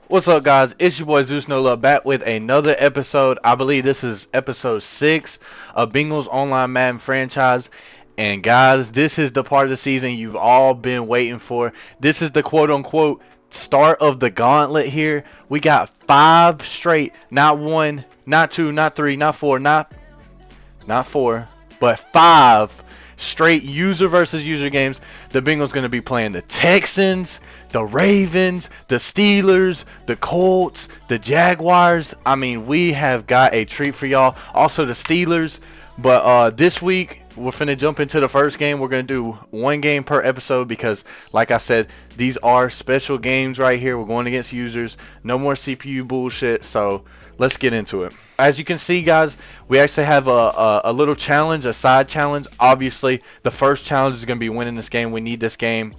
What's up, guys? It's your boy ZeusNoLxve back with another episode. I believe this is episode 6 of Bengals Online Madden franchise. And guys, this is the part of the season you've all been waiting for. This is the quote-unquote start of the gauntlet here. We got 5 straight, not 1, not 2, not 3, not 4, not 4, but 5 straight user versus user games. The Bengals going to be playing the Texans, the Ravens, the Steelers, the Colts, the Jaguars. I mean, we have got a treat for y'all. Also the Steelers. But this week we're finna jump into the first game. We're gonna do one game per episode because, like I said, these are special games right here. We're going against users. No more CPU bullshit. So let's get into it. As you can see, guys, we actually have a little challenge, a side challenge. Obviously, the first challenge is going to be winning this game. We need this game.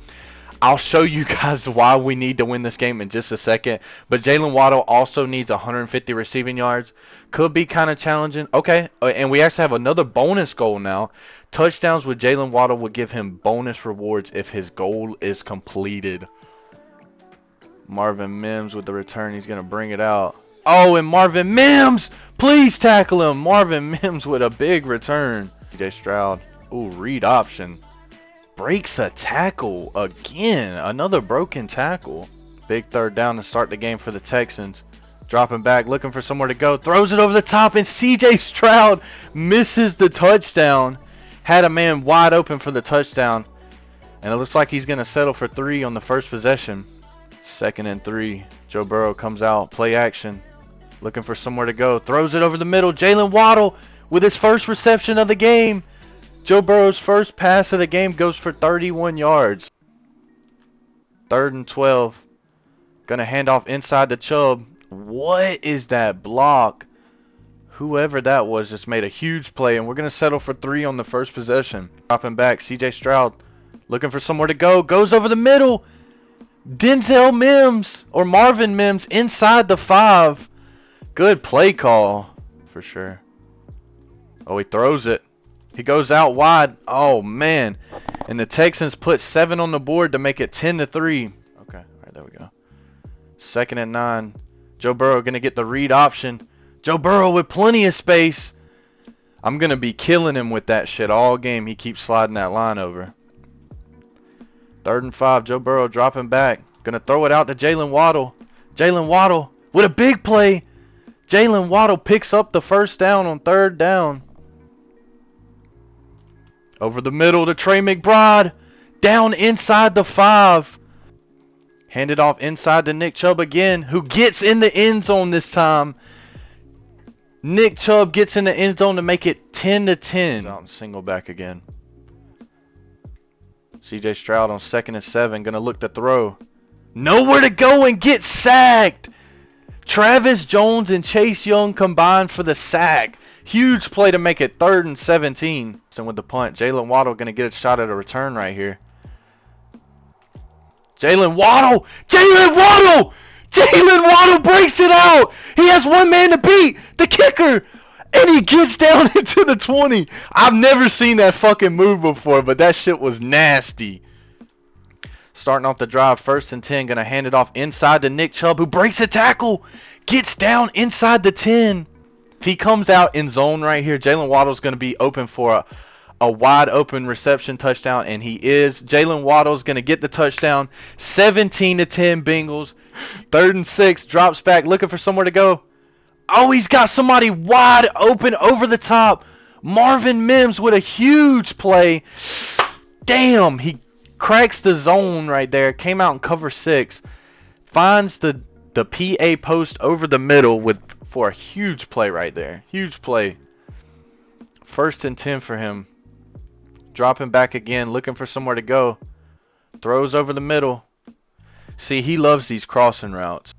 I'll show you guys why we need to win this game in just a second. But Jalen Waddle also needs 150 receiving yards. Could be kind of challenging. Okay, and we actually have another bonus goal now. Touchdowns with Jalen Waddle will give him bonus rewards if his goal is completed. Marvin Mims with the return. He's going to bring it out. Oh, and Marvin Mims! Please tackle him! Marvin Mims with a big return. CJ Stroud. Ooh, read option. Breaks a tackle again. Another broken tackle. Big third down to start the game for the Texans. Dropping back, looking for somewhere to go. Throws it over the top, and CJ Stroud misses the touchdown. Had a man wide open for the touchdown. And it looks like he's going to settle for 3 on the first possession. 2nd and 3. Joe Burrow comes out. Play action. Looking for somewhere to go. Throws it over the middle. Jalen Waddle with his first reception of the game. Joe Burrow's first pass of the game goes for 31 yards. 3rd and 12. Gonna hand off inside to Chubb. What is that block? Whoever that was just made a huge play, and we're gonna settle for 3 on the first possession. Dropping back, CJ Stroud looking for somewhere to go. Goes over the middle. Denzel Mims or Marvin Mims inside the 5. Good play call for sure. Oh, he throws it. He goes out wide. Oh man. And the Texans put 7 on the board to make it 10-3. Okay, all right, there we go. 2nd and 9. Joe Burrow gonna get the read option. Joe Burrow with plenty of space. I'm gonna be killing him with that shit all game. He keeps sliding that line over. 3rd and 5. Joe Burrow dropping back. Gonna throw it out to Jalen Waddle. Jalen Waddle with a big play. Jalen Waddle picks up the first down on 3rd down. Over the middle to Trey McBride. Down inside the 5. Handed off inside to Nick Chubb again, who gets in the end zone this time. Nick Chubb gets in the end zone to make it 10-10. Out and single back again. CJ Stroud on 2nd and 7. Gonna look to throw. Nowhere to go and get sacked. Travis Jones and Chase Young combined for the sack. Huge play to make it 3rd and 17. And with the punt, Jalen Waddle going to get a shot at a return right here. Jalen Waddle! Jalen Waddle! Jalen Waddle breaks it out! He has one man to beat! The kicker! And he gets down into the 20. I've never seen that fucking move before, but that shit was nasty. Starting off the drive, 1st and 10. Going to hand it off inside to Nick Chubb, who breaks a tackle. Gets down inside the 10. If he comes out in zone right here, Jalen Waddle's going to be open for a wide open reception touchdown, and he is. Jalen Waddle's going to get the touchdown. 17-10 Bengals. 3rd and 6. Drops back, looking for somewhere to go. Oh, he's got somebody wide open over the top. Marvin Mims with a huge play. Damn, he cracks the zone right there. Came out in cover 6. Finds the PA post over the middle for a huge play right there. Huge play. 1st and 10 for him. Dropping back again, looking for somewhere to go. Throws over the middle. See, he loves these crossing routes.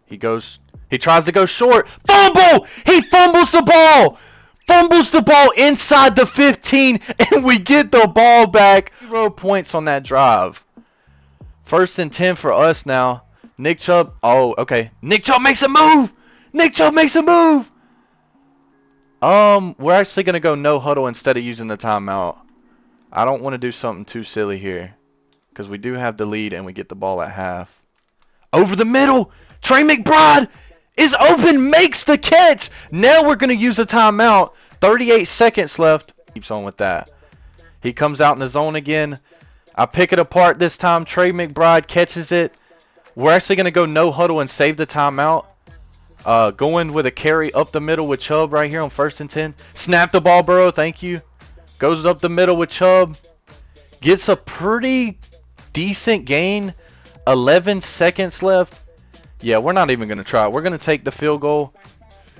He tries to go short. Fumble! He fumbles the ball! Fumbles the ball inside the 15, and we get the ball back. 0 points on that drive. 1st and 10 for us now. Nick Chubb. Oh, okay. Nick Chubb makes a move. Nick Chubb makes a move. We're actually going to go no huddle instead of using the timeout. I don't want to do something too silly here because we do have the lead and we get the ball at half. Over the middle. Trey McBride is open, makes the catch. Now we're going to use a timeout. 38 seconds left. Keeps on with that. He comes out in the zone again. I pick it apart this time. Trey McBride catches it. We're actually going to go no huddle and save the timeout. Going with a carry up the middle with Chubb right here on 1st and 10. Snap the ball, Burrow. Thank you. Goes up the middle with Chubb. Gets a pretty decent gain. 11 seconds left. Yeah, we're not even going to try it. We're going to take the field goal.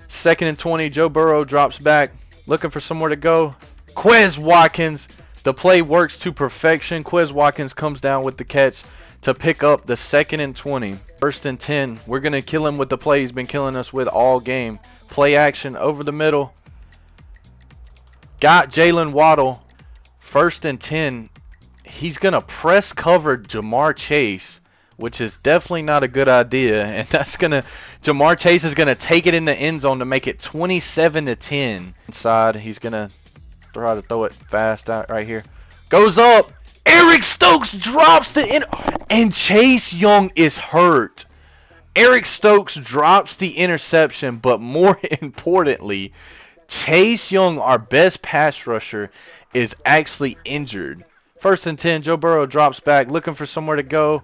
2nd and 20. Joe Burrow drops back. Looking for somewhere to go. Quez Watkins. The play works to perfection. Quez Watkins comes down with the catch to pick up the 2nd and 20. 1st and 10. We're going to kill him with the play he's been killing us with all game. Play action over the middle. Got Jalen Waddle. 1st and 10. He's going to press cover Jamar Chase, which is definitely not a good idea. And that's going to, Jamar Chase is going to take it in the end zone to make it 27-10. Inside, he's going to try to throw it fast out right here. Goes up. Eric Stokes drops and Chase Young is hurt. Eric Stokes drops the interception, but more importantly, Chase Young, our best pass rusher, is actually injured. 1st and 10, Joe Burrow drops back, looking for somewhere to go.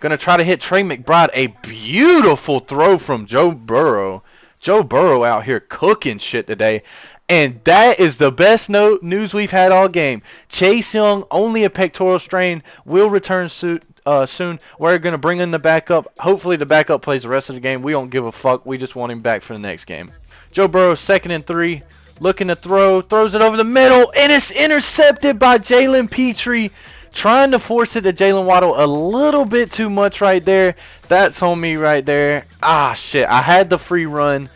Gonna try to hit Trey McBride. A beautiful throw from Joe Burrow. Joe Burrow out here cooking shit today. And that is the best news we've had all game. Chase Young, only a pectoral strain, will return soon. We're going to bring in the backup. Hopefully the backup plays the rest of the game. We don't give a fuck. We just want him back for the next game. Joe Burrow, 2nd and 3. Looking to throw. Throws it over the middle. And it's intercepted by Jalen Petrie. Trying to force it to Jalen Waddle a little bit too much right there. That's on me right there. Ah, shit. I had the free run.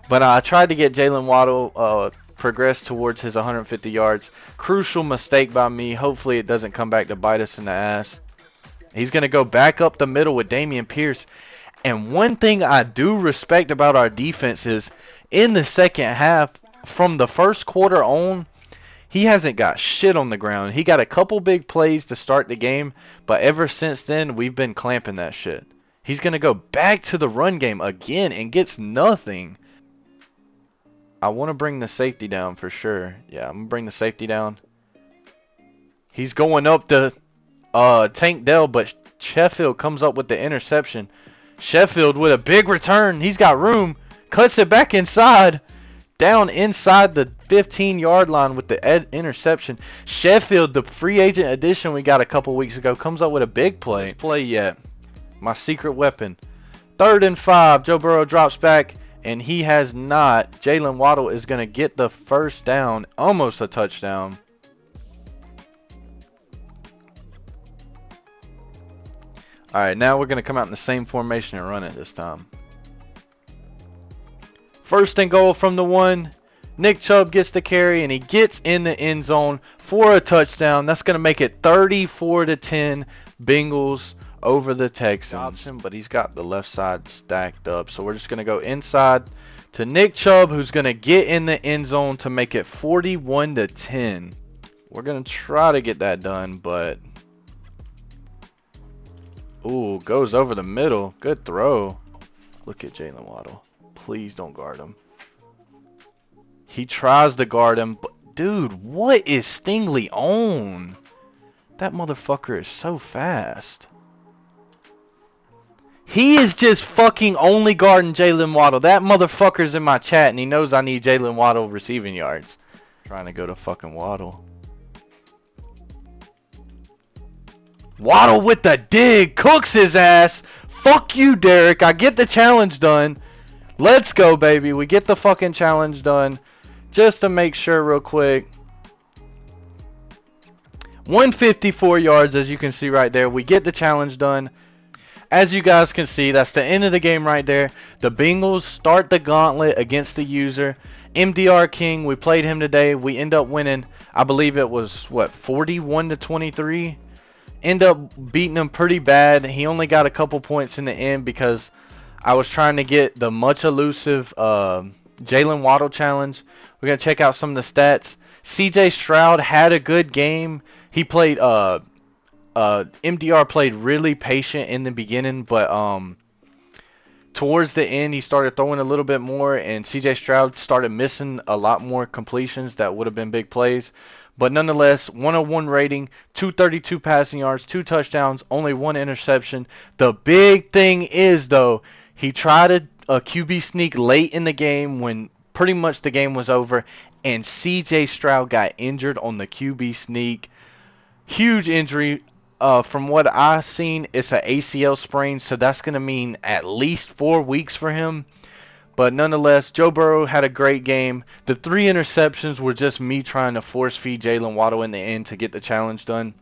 But I tried to get Jalen Waddle progress towards his 150 yards. Crucial mistake by me. Hopefully it doesn't come back to bite us in the ass. He's going to go back up the middle with Dameon Pierce. And one thing I do respect about our defense is in the second half, from the first quarter on, he hasn't got shit on the ground. He got a couple big plays to start the game, but ever since then, we've been clamping that shit. He's going to go back to the run game again and gets nothing. I want to bring the safety down for sure. Yeah, I'm going to bring the safety down. He's going up to Tank Dell, but Sheffield comes up with the interception. Sheffield with a big return. He's got room. Cuts it back inside. Down inside the 15-yard line with the interception. Sheffield, the free agent addition we got a couple weeks ago, comes up with a big play. Best play yet. My secret weapon. 3rd and 5. Joe Burrow drops back. And he has not. Jalen Waddle is going to get the 1st down. Almost a touchdown. Alright, now we're going to come out in the same formation and run it this time. 1st and goal from the 1. Nick Chubb gets the carry and he gets in the end zone for a touchdown. That's going to make it 34-10 Bengals over the Texans. But he's got the left side stacked up. So we're just going to go inside to Nick Chubb, who's going to get in the end zone to make it 41-10. We're going to try to get that done, but... Ooh, goes over the middle. Good throw. Look at Jalen Waddle. Please don't guard him. He tries to guard him, but... Dude, what is Stingley on? That motherfucker is so fast. He is just fucking only guarding Jalen Waddle. That motherfucker's in my chat and he knows I need Jalen Waddle receiving yards. Trying to go to fucking Waddle. Waddle with the dig. Cooks his ass. Fuck you, Derek. I get the challenge done. Let's go, baby. We get the fucking challenge done. Just to make sure real quick. 154 yards, as you can see right there. We get the challenge done. As you guys can see, that's the end of the game right there. The Bengals start the gauntlet against the user. MDR King, we played him today. We end up winning. I believe it was, what, 41-23? End up beating him pretty bad. He only got a couple points in the end because I was trying to get the much elusive Jalen Waddle challenge. We're going to check out some of the stats. CJ Stroud had a good game. He played MDR played really patient in the beginning, but towards the end he started throwing a little bit more, and CJ Stroud started missing a lot more completions that would have been big plays. But nonetheless, 101 rating, 232 passing yards, 2 touchdowns, only 1 interception. The big thing is, though, he tried a QB sneak late in the game when pretty much the game was over, and CJ Stroud got injured on the QB sneak. Huge injury. From what I've seen, it's an ACL sprain, so that's going to mean at least 4 weeks for him. But nonetheless, Joe Burrow had a great game. The 3 interceptions were just me trying to force feed Jalen Waddle in the end to get the challenge done.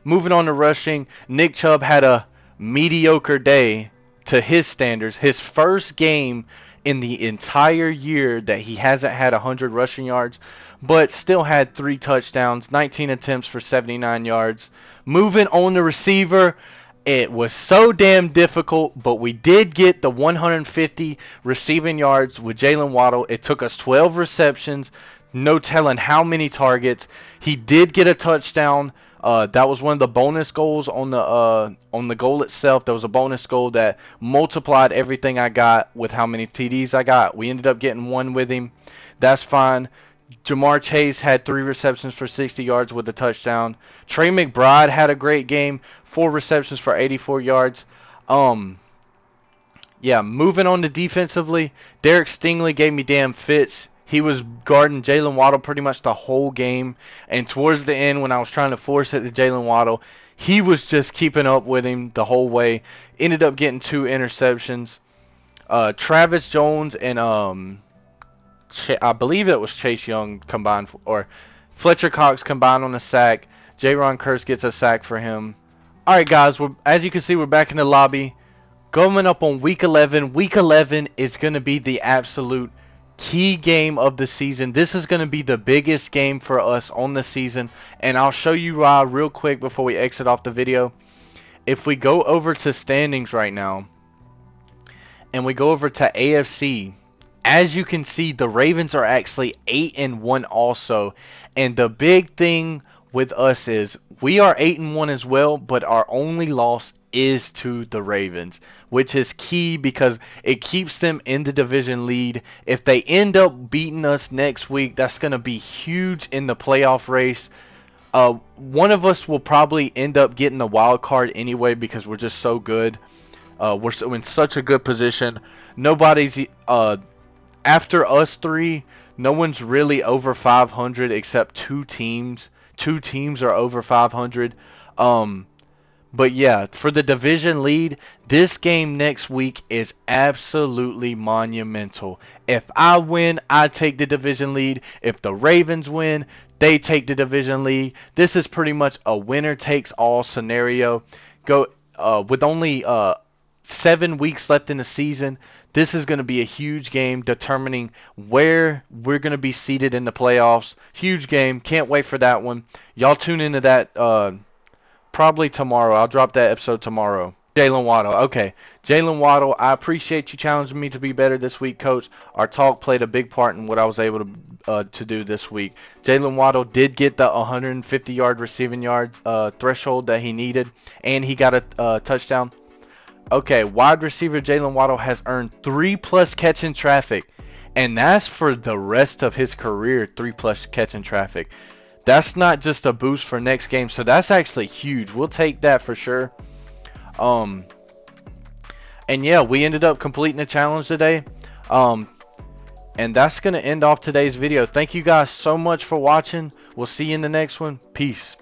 Moving on to rushing, Nick Chubb had a mediocre day to his standards. His first game in the entire year that he hasn't had 100 rushing yards, but still had 3 touchdowns, 19 attempts for 79 yards. Moving on to receiver, it was so damn difficult, but we did get the 150 receiving yards with Jalen Waddle. It took us 12 receptions, no telling how many targets. He did get a touchdown. That was one of the bonus goals on the goal itself. There was a bonus goal that multiplied everything I got with how many TDs I got. We ended up getting 1 with him. That's fine. Jamar Chase had 3 receptions for 60 yards with a touchdown. Trey McBride had a great game, 4 receptions for 84 yards. Yeah, moving on to defensively, Derek Stingley gave me damn fits. He was guarding Jalen Waddle pretty much the whole game, and towards the end when I was trying to force it to Jalen Waddle, he was just keeping up with him the whole way. Ended up getting 2 interceptions. Travis Jones and I believe it was Chase Young combined, or Fletcher Cox combined on a sack. Jaron Kearse gets a sack for him. Alright guys, as you can see, we're back in the lobby. Coming up on week 11. Week 11 is going to be the absolute key game of the season. This is going to be the biggest game for us on the season, and I'll show you why real quick before we exit off the video. If we go over to standings right now, and we go over to AFC, as you can see, the Ravens are actually 8-1 also. And the big thing with us is we are 8-1 as well, but our only loss is to the Ravens, which is key because it keeps them in the division lead. If they end up beating us next week, that's going to be huge in the playoff race. One of us will probably end up getting the wild card anyway because we're just so good. We're in such a good position. Nobody's... After us 3, no one's really over 500 except 2 teams. 2 teams are over 500. But yeah, for the division lead, this game next week is absolutely monumental. If I win, I take the division lead. If the Ravens win, they take the division lead. This is pretty much a winner takes all scenario. With only 7 weeks left in the season, this is going to be a huge game determining where we're going to be seated in the playoffs. Huge game. Can't wait for that one. Y'all tune into that probably tomorrow. I'll drop that episode tomorrow. Jalen Waddle. Okay. Jalen Waddle, I appreciate you challenging me to be better this week, Coach. Our talk played a big part in what I was able to do this week. Jalen Waddle did get the 150-yard receiving yard threshold that he needed, and he got a touchdown. Okay, wide receiver Jalen Waddle has earned 3+ catching traffic, and that's for the rest of his career, 3+ catching traffic. That's not just a boost for next game, so that's actually huge. We'll take that for sure. And yeah, we ended up completing the challenge today. And that's going to end off today's video. Thank you guys so much for watching. We'll see you in the next one. Peace.